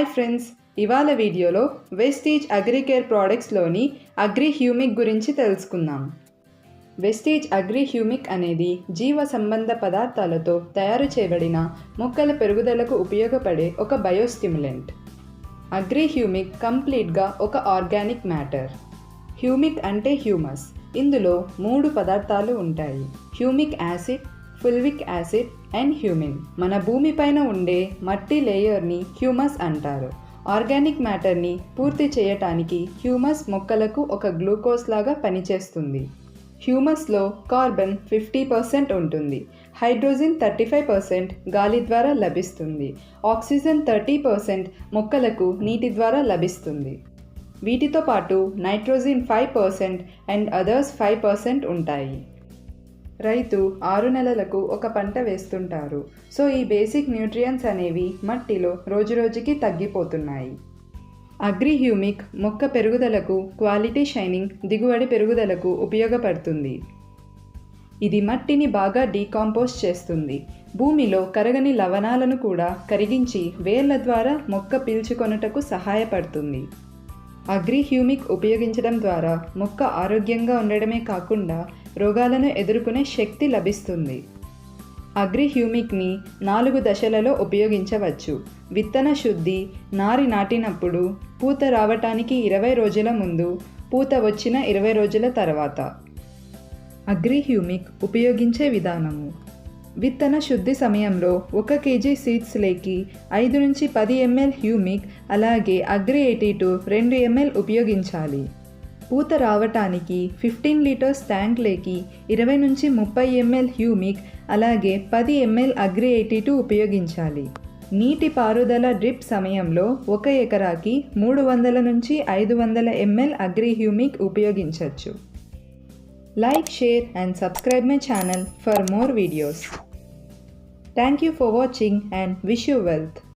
Hi friends, ఇవాళ వీడియోలో Vestige Agricare ప్రోడక్ట్స్లోని agri humic గురించి తెలుసుకుందాం. వెస్టీజ్ అగ్రి హ్యూమిక్ అనేది జీవ సంబంధ పదార్థాలతో తయారు చేయబడిన మొక్కల పెరుగుదలకు ఉపయోగపడే ఒక బయోస్టిమ్యులెంట్. అగ్రి హ్యూమిక్ కంప్లీట్గా ఒక ఆర్గానిక్ మ్యాటర్. హ్యూమిక్ అంటే హ్యూమస్. ఇందులో 3 పదార్థాలు ఉంటాయి: humic acid, fulvic acid and humin. మన భూమిపైన ఉండే మట్టి లేయర్ని హ్యూమస్ అంటారు. ఆర్గానిక్ మ్యాటర్ని పూర్తి చేయటానికి హ్యూమస్ మొక్కలకు ఒక గ్లూకోజ్ లాగా పనిచేస్తుంది. హ్యూమస్లో కార్బన్ 50% ఉంటుంది, హైడ్రోజన్ 35% గాలి ద్వారా లభిస్తుంది, ఆక్సిజన్ 30% మొక్కలకు నీటి ద్వారా లభిస్తుంది. వీటితో పాటు నైట్రోజన్ 5% అండ్ అదర్స్ 5% ఉంటాయి. రైతు 6 నెలలకు ఒక పంట వేస్తుంటారు. సో ఈ బేసిక్ న్యూట్రియంట్స్ అనేవి మట్టిలో రోజురోజుకి తగ్గిపోతున్నాయి. అగ్రి హ్యూమిక్ మొక్క పెరుగుదలకు, క్వాలిటీ షైనింగ్, దిగుబడి పెరుగుదలకు ఉపయోగపడుతుంది. ఇది మట్టిని బాగా డీకాంపోజ్ చేస్తుంది. భూమిలో కరగని లవణాలను కూడా కరిగించి వేర్ల ద్వారా మొక్క పీల్చుకొనుటకు సహాయపడుతుంది. అగ్రి హ్యూమిక్ ఉపయోగించడం ద్వారా మొక్క ఆరోగ్యంగా ఉండడమే కాకుండా రోగాలను ఎదుర్కొనే శక్తి లభిస్తుంది. అగ్రి హ్యూమిక్ని 4 దశలలో ఉపయోగించవచ్చు. విత్తన శుద్ధి, నారి నాటినప్పుడు, పూత రావటానికి 20 రోజుల ముందు, పూత వచ్చిన 20 రోజుల తర్వాత. అగ్రి హ్యూమిక్ ఉపయోగించే విధానము: విత్తన శుద్ధి సమయంలో 1 kg సీడ్స్లోకి 5 నుంచి 10 ml హ్యూమిక్, అలాగే అగ్రి 82 2 ml ఉపయోగించాలి. పూత రావటానికి 15 లీటర్స్ ట్యాంక్లోకి 20 నుంచి 30 ml హ్యూమిక్, అలాగే 10 ml అగ్రి 82 ఉపయోగించాలి. నీటి పారుదల డ్రిప్ సమయంలో 1 ఎకరాకి 300 నుంచి 500 ml అగ్రి హ్యూమిక్ ఉపయోగించవచ్చు. Like, share and subscribe my channel for more videos. Thank you for watching and wish you wealth.